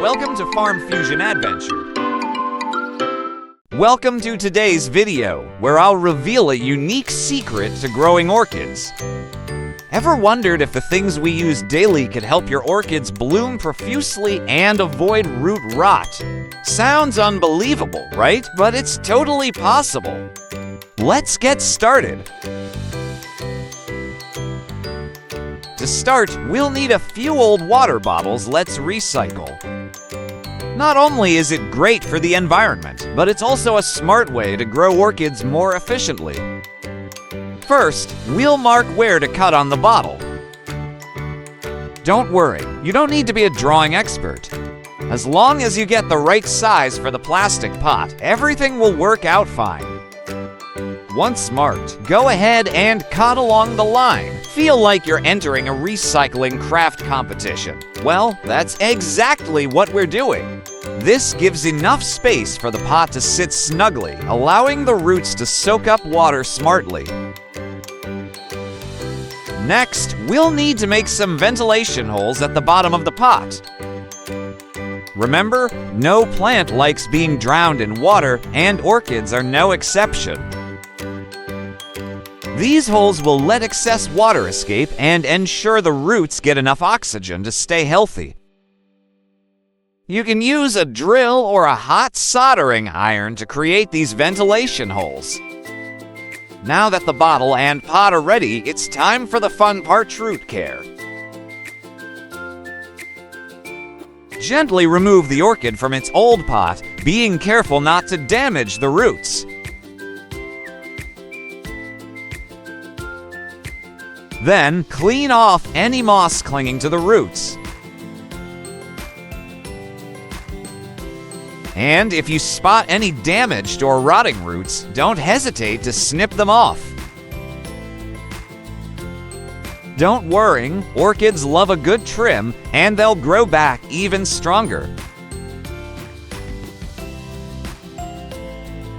Welcome to FarmFusion Adventure. Welcome to today's video, where I'll reveal a unique secret to growing orchids. Ever wondered if the things we use daily could help your orchids bloom profusely and avoid root rot? Sounds unbelievable, right? But it's totally possible. Let's get started. To start, we'll need a few old water bottles let's recycle. Not only is it great for the environment, but it's also a smart way to grow orchids more efficiently. First, we'll mark where to cut on the bottle. Don't worry, you don't need to be a drawing expert. As long as you get the right size for the plastic pot, everything will work out fine. Once marked, go ahead and cut along the line. Feel like you're entering a recycling craft competition. Well, that's exactly what we're doing. This gives enough space for the pot to sit snugly, allowing the roots to soak up water smartly. Next, we'll need to make some ventilation holes at the bottom of the pot. Remember, no plant likes being drowned in water, and orchids are no exception. These holes will let excess water escape and ensure the roots get enough oxygen to stay healthy. You can use a drill or a hot soldering iron to create these ventilation holes. Now that the bottle and pot are ready, it's time for the fun part: root care. Gently remove the orchid from its old pot, being careful not to damage the roots. Then, clean off any moss clinging to the roots. And if you spot any damaged or rotting roots, don't hesitate to snip them off. Don't worry, orchids love a good trim, and they'll grow back even stronger.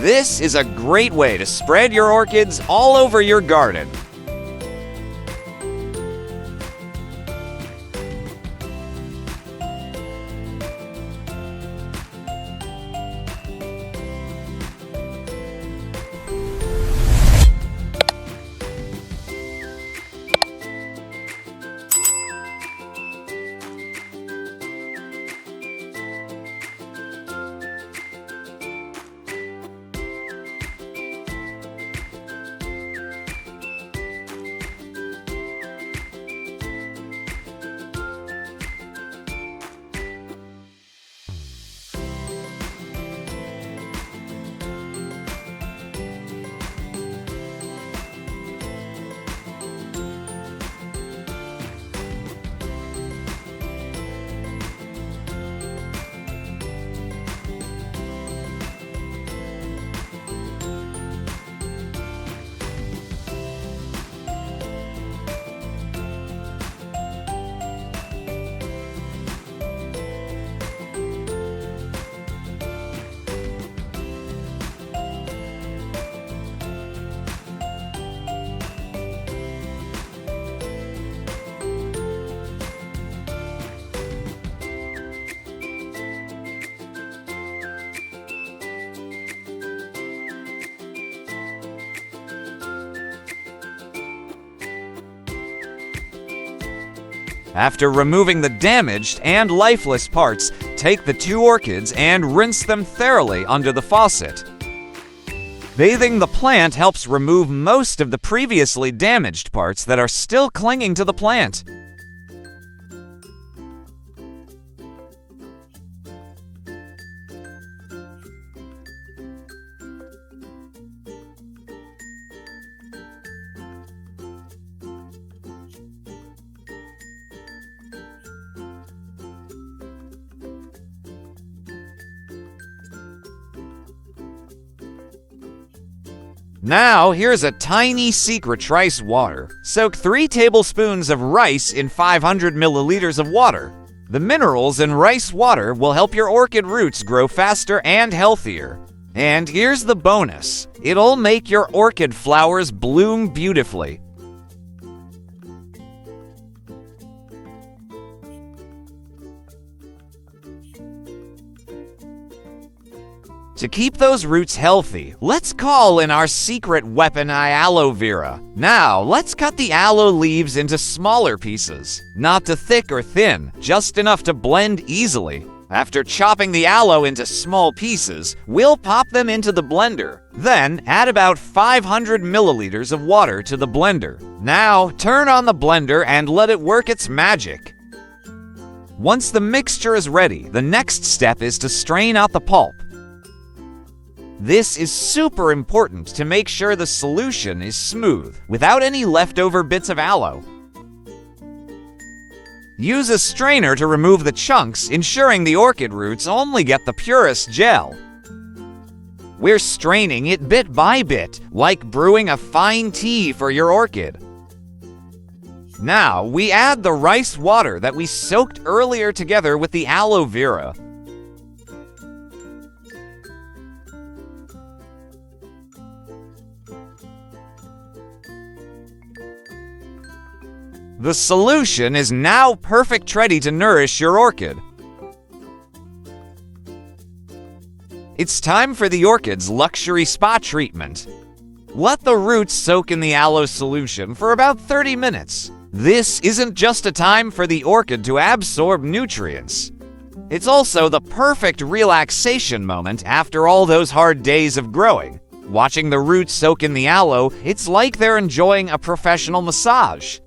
This is a great way to spread your orchids all over your garden. After removing the damaged and lifeless parts, take the two orchids and rinse them thoroughly under the faucet. Bathing the plant helps remove most of the previously damaged parts that are still clinging to the plant. Now, here's a tiny secret: rice water. Soak 3 tablespoons of rice in 500 milliliters of water. The minerals in rice water will help your orchid roots grow faster and healthier. And here's the bonus: it'll make your orchid flowers bloom beautifully. To keep those roots healthy, let's call in our secret weapon aloe vera. Now, let's cut the aloe leaves into smaller pieces. Not too thick or thin, just enough to blend easily. After chopping the aloe into small pieces, we'll pop them into the blender. Then, add about 500 milliliters of water to the blender. Now, turn on the blender and let it work its magic. Once the mixture is ready, the next step is to strain out the pulp. This is super important to make sure the solution is smooth, without any leftover bits of aloe. Use a strainer to remove the chunks, ensuring the orchid roots only get the purest gel. We're straining it bit by bit, like brewing a fine tea for your orchid. Now, we add the rice water that we soaked earlier together with the aloe vera. The solution is now perfect, ready to nourish your orchid. It's time for the orchid's luxury spa treatment. Let the roots soak in the aloe solution for about 30 minutes. This isn't just a time for the orchid to absorb nutrients. It's also the perfect relaxation moment after all those hard days of growing. Watching the roots soak in the aloe, it's like they're enjoying a professional massage.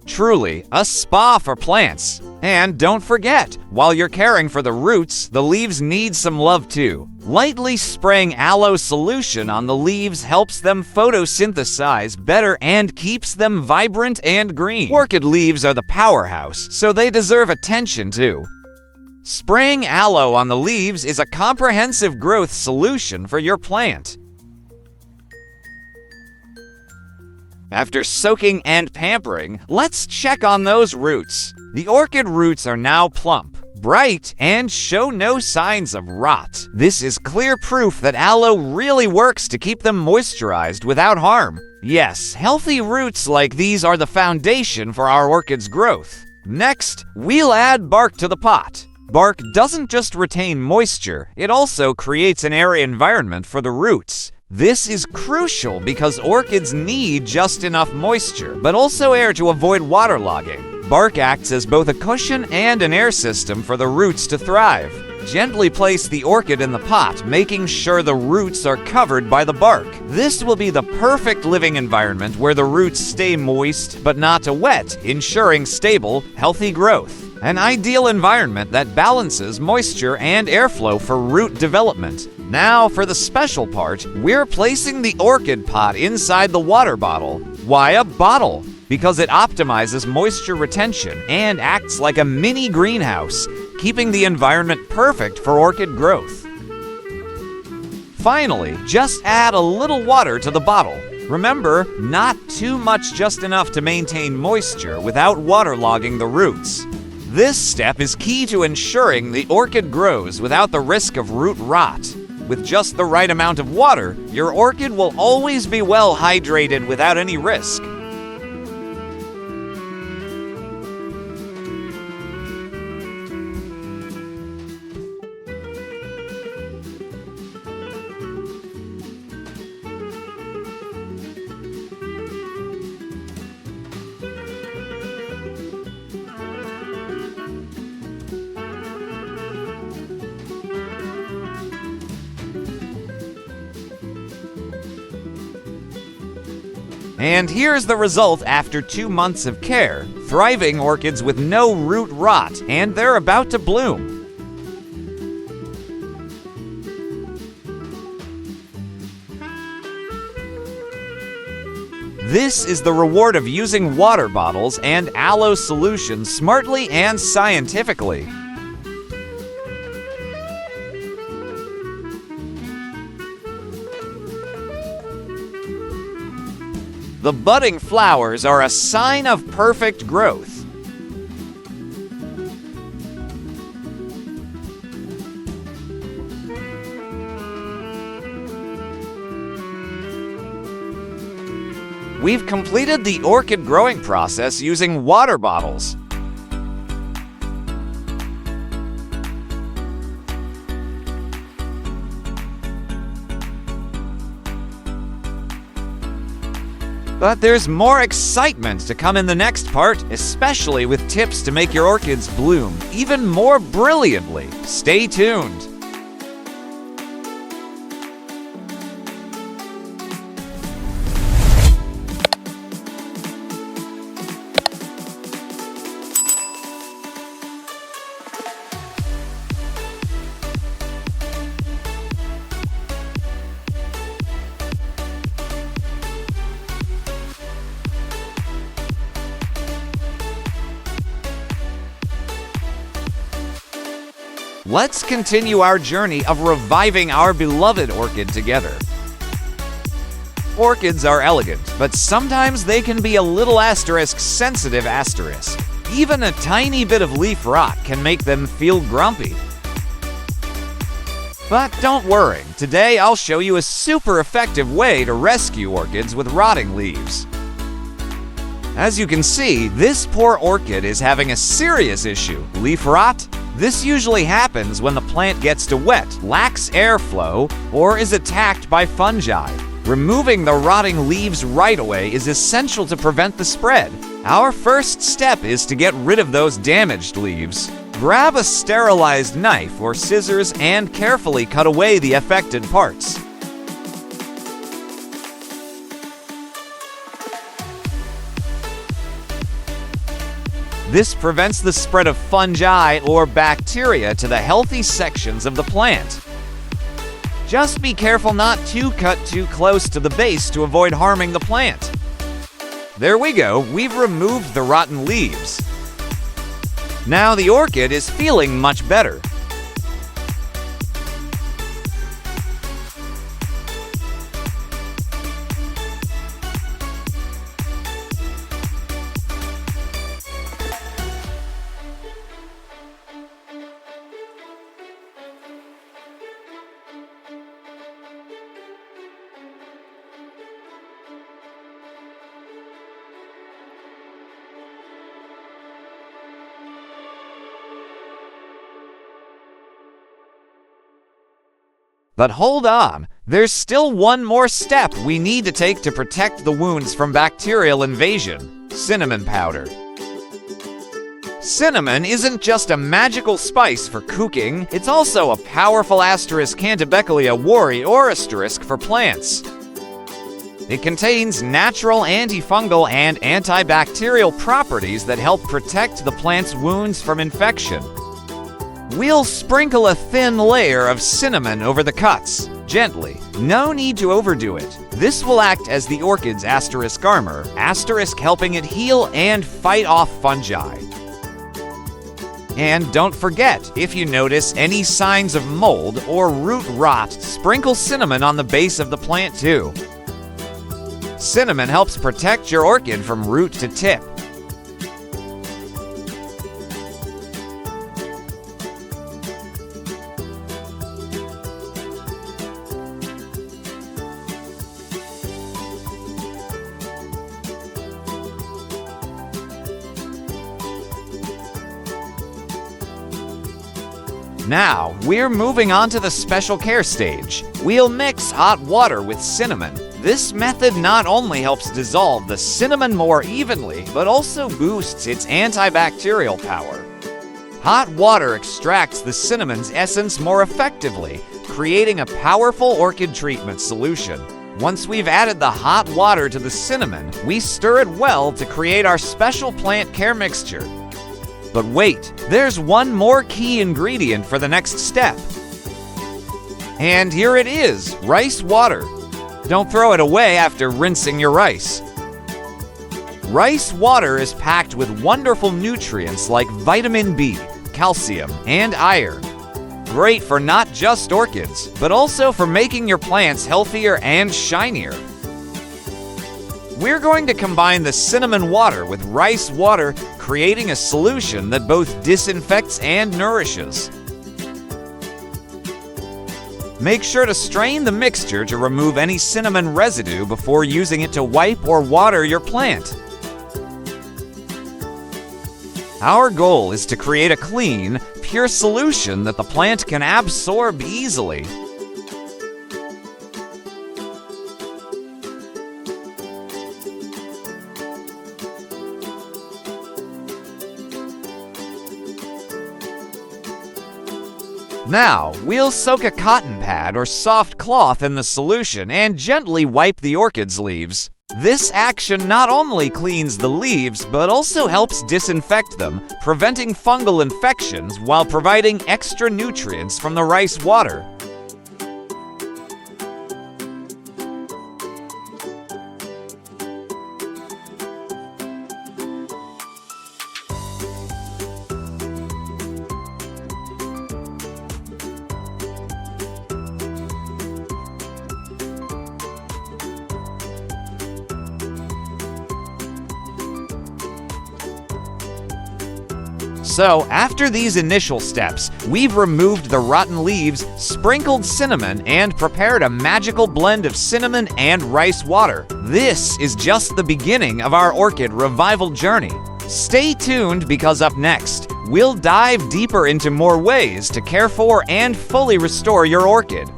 Truly, a spa for plants. And don't forget, while you're caring for the roots, the leaves need some love too. Lightly spraying aloe solution on the leaves helps them photosynthesize better and keeps them vibrant and green. Orchid leaves are the powerhouse, so they deserve attention too. Spraying aloe on the leaves is a comprehensive growth solution for your plant. After soaking and pampering, let's check on those roots. The orchid roots are now plump, bright, and show no signs of rot. This is clear proof that aloe really works to keep them moisturized without harm. Yes, healthy roots like these are the foundation for our orchid's growth. Next, we'll add bark to the pot. Bark doesn't just retain moisture, it also creates an airy environment for the roots. This is crucial because orchids need just enough moisture, but also air to avoid waterlogging. Bark acts as both a cushion and an air system for the roots to thrive. Gently place the orchid in the pot, making sure the roots are covered by the bark. This will be the perfect living environment where the roots stay moist but not too wet, ensuring stable, healthy growth. An ideal environment that balances moisture and airflow for root development. Now for the special part, we're placing the orchid pot inside the water bottle. Why a bottle? Because it optimizes moisture retention and acts like a mini greenhouse, keeping the environment perfect for orchid growth. Finally, just add a little water to the bottle. Remember, not too much, just enough to maintain moisture without waterlogging the roots. This step is key to ensuring the orchid grows without the risk of root rot. With just the right amount of water, your orchid will always be well hydrated without any risk. And here's the result after 2 months of care. Thriving orchids with no root rot, and they're about to bloom. This is the reward of using water bottles and aloe solutions smartly and scientifically. The budding flowers are a sign of perfect growth. We've completed the orchid growing process using water bottles. But there's more excitement to come in the next part, especially with tips to make your orchids bloom even more brilliantly. Stay tuned. Let's continue our journey of reviving our beloved orchid together. Orchids are elegant, but sometimes they can be a little *sensitive*. Even a tiny bit of leaf rot can make them feel grumpy. But don't worry, today I'll show you a super effective way to rescue orchids with rotting leaves. As you can see, this poor orchid is having a serious issue. Leaf rot? This usually happens when the plant gets too wet, lacks airflow, or is attacked by fungi. Removing the rotting leaves right away is essential to prevent the spread. Our first step is to get rid of those damaged leaves. Grab a sterilized knife or scissors and carefully cut away the affected parts. This prevents the spread of fungi or bacteria to the healthy sections of the plant. Just be careful not to cut too close to the base to avoid harming the plant. There we go, we've removed the rotten leaves. Now the orchid is feeling much better. But hold on, there's still one more step we need to take to protect the wounds from bacterial invasion: cinnamon powder. Cinnamon isn't just a magical spice for cooking, it's also a powerful Cantabecula wari or asterisk for plants. It contains natural antifungal and antibacterial properties that help protect the plant's wounds from infection. We'll sprinkle a thin layer of cinnamon over the cuts, gently. No need to overdo it. This will act as the orchid's armor, helping it heal and fight off fungi. And don't forget, if you notice any signs of mold or root rot, sprinkle cinnamon on the base of the plant too. Cinnamon helps protect your orchid from root to tip. Now, we're moving on to the special care stage. We'll mix hot water with cinnamon. This method not only helps dissolve the cinnamon more evenly, but also boosts its antibacterial power. Hot water extracts the cinnamon's essence more effectively, creating a powerful orchid treatment solution. Once we've added the hot water to the cinnamon, we stir it well to create our special plant care mixture. But wait, there's one more key ingredient for the next step. And here it is, rice water. Don't throw it away after rinsing your rice. Rice water is packed with wonderful nutrients like vitamin B, calcium, and iron. Great for not just orchids, but also for making your plants healthier and shinier. We're going to combine the cinnamon water with rice water, creating a solution that both disinfects and nourishes. Make sure to strain the mixture to remove any cinnamon residue before using it to wipe or water your plant. Our goal is to create a clean, pure solution that the plant can absorb easily. Now, we'll soak a cotton pad or soft cloth in the solution and gently wipe the orchid's leaves. This action not only cleans the leaves, but also helps disinfect them, preventing fungal infections while providing extra nutrients from the rice water. So, after these initial steps, we've removed the rotten leaves, sprinkled cinnamon, and prepared a magical blend of cinnamon and rice water. This is just the beginning of our orchid revival journey. Stay tuned because up next, we'll dive deeper into more ways to care for and fully restore your orchid.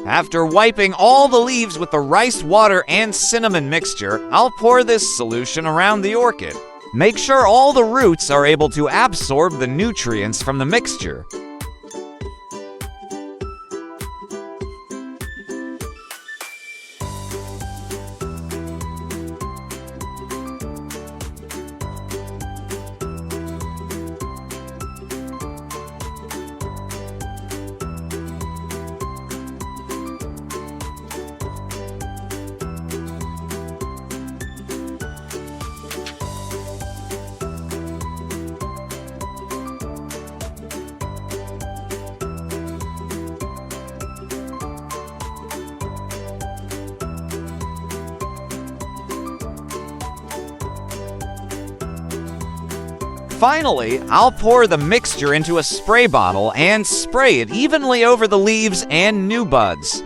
After wiping all the leaves with the rice water and cinnamon mixture, I'll pour this solution around the orchid. Make sure all the roots are able to absorb the nutrients from the mixture. Finally, I'll pour the mixture into a spray bottle and spray it evenly over the leaves and new buds.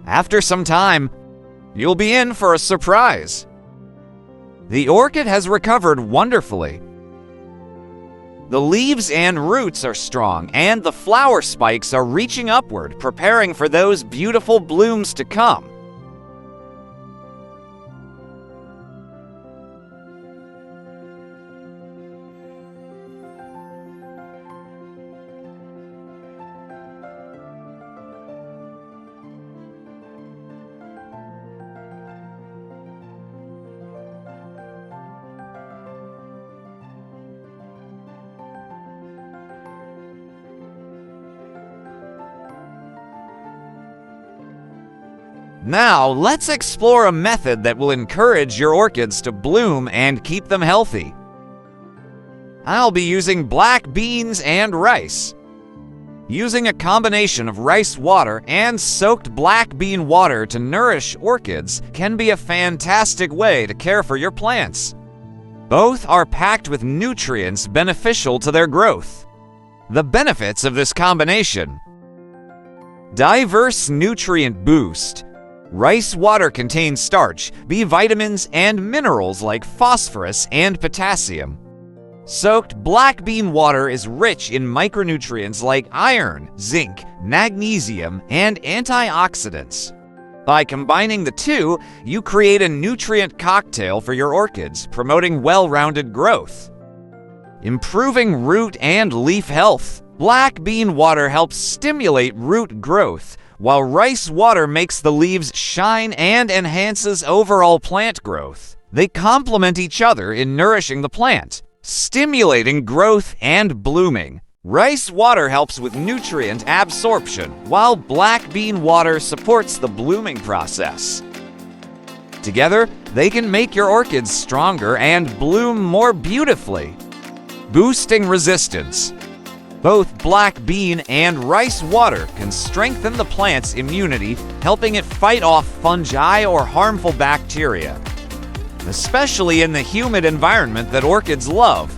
After some time, you'll be in for a surprise. The orchid has recovered wonderfully. The leaves and roots are strong, and the flower spikes are reaching upward, preparing for those beautiful blooms to come. Now, let's explore a method that will encourage your orchids to bloom and keep them healthy. I'll be using black beans and rice. Using a combination of rice water and soaked black bean water to nourish orchids can be a fantastic way to care for your plants. Both are packed with nutrients beneficial to their growth. The benefits of this combination: diverse nutrient boost. Rice water contains starch, B vitamins, and minerals like phosphorus and potassium. Soaked black bean water is rich in micronutrients like iron, zinc, magnesium, and antioxidants. By combining the two, you create a nutrient cocktail for your orchids, promoting well-rounded growth. Improving root and leaf health. Black bean water helps stimulate root growth, while rice water makes the leaves shine and enhances overall plant growth. They complement each other in nourishing the plant, stimulating growth and blooming. Rice water helps with nutrient absorption, while black bean water supports the blooming process. Together, they can make your orchids stronger and bloom more beautifully. Boosting resistance. Both black bean and rice water can strengthen the plant's immunity, helping it fight off fungi or harmful bacteria, especially in the humid environment that orchids love.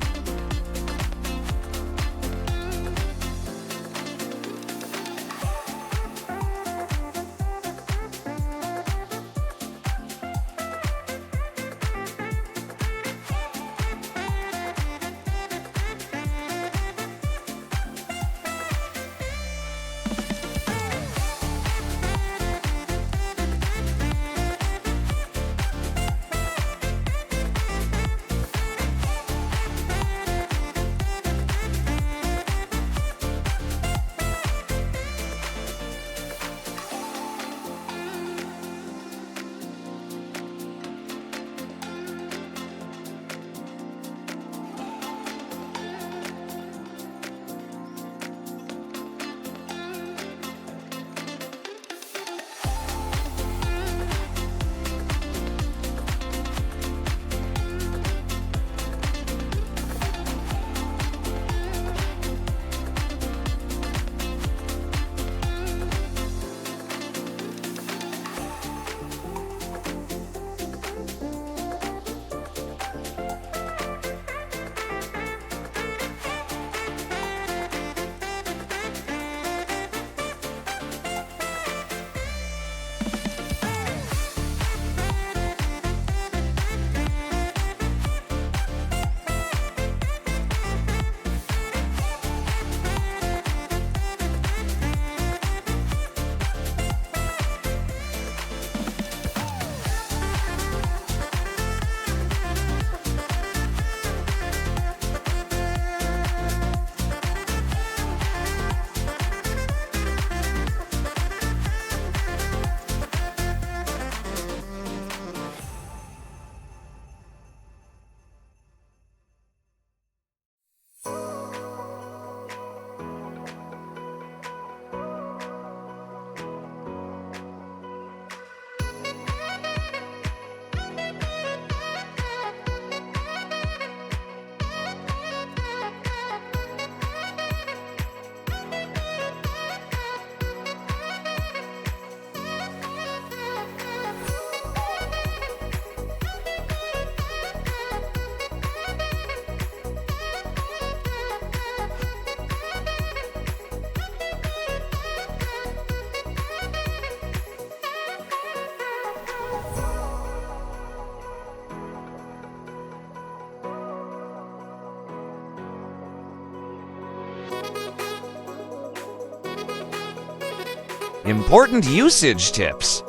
Important usage tips.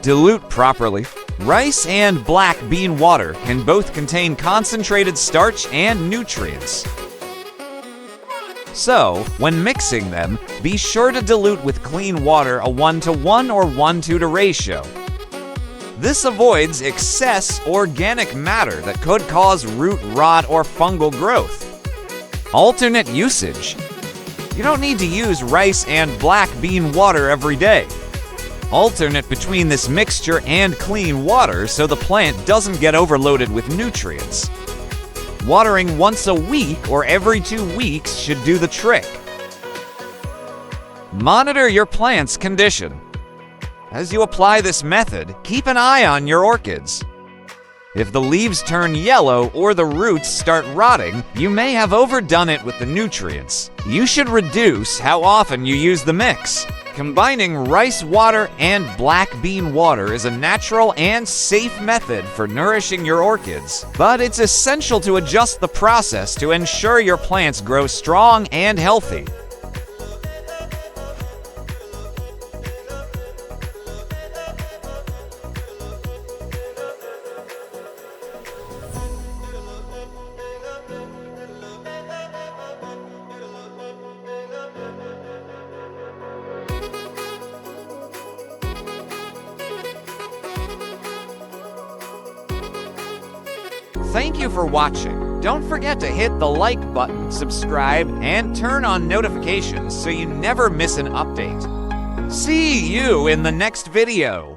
Dilute properly. Rice and black bean water can both contain concentrated starch and nutrients. So, when mixing them, be sure to dilute with clean water a 1:1 or 1:2 ratio. This avoids excess organic matter that could cause root rot or fungal growth. Alternate usage. You don't need to use rice and black bean water every day. Alternate between this mixture and clean water so the plant doesn't get overloaded with nutrients. Watering once a week or every 2 weeks should do the trick. Monitor your plant's condition. As you apply this method, keep an eye on your orchids. If the leaves turn yellow or the roots start rotting, you may have overdone it with the nutrients. You should reduce how often you use the mix. Combining rice water and black bean water is a natural and safe method for nourishing your orchids, but it's essential to adjust the process to ensure your plants grow strong and healthy. Thank you for watching. Don't forget to hit the like button, subscribe, and turn on notifications so you never miss an update. See you in the next video.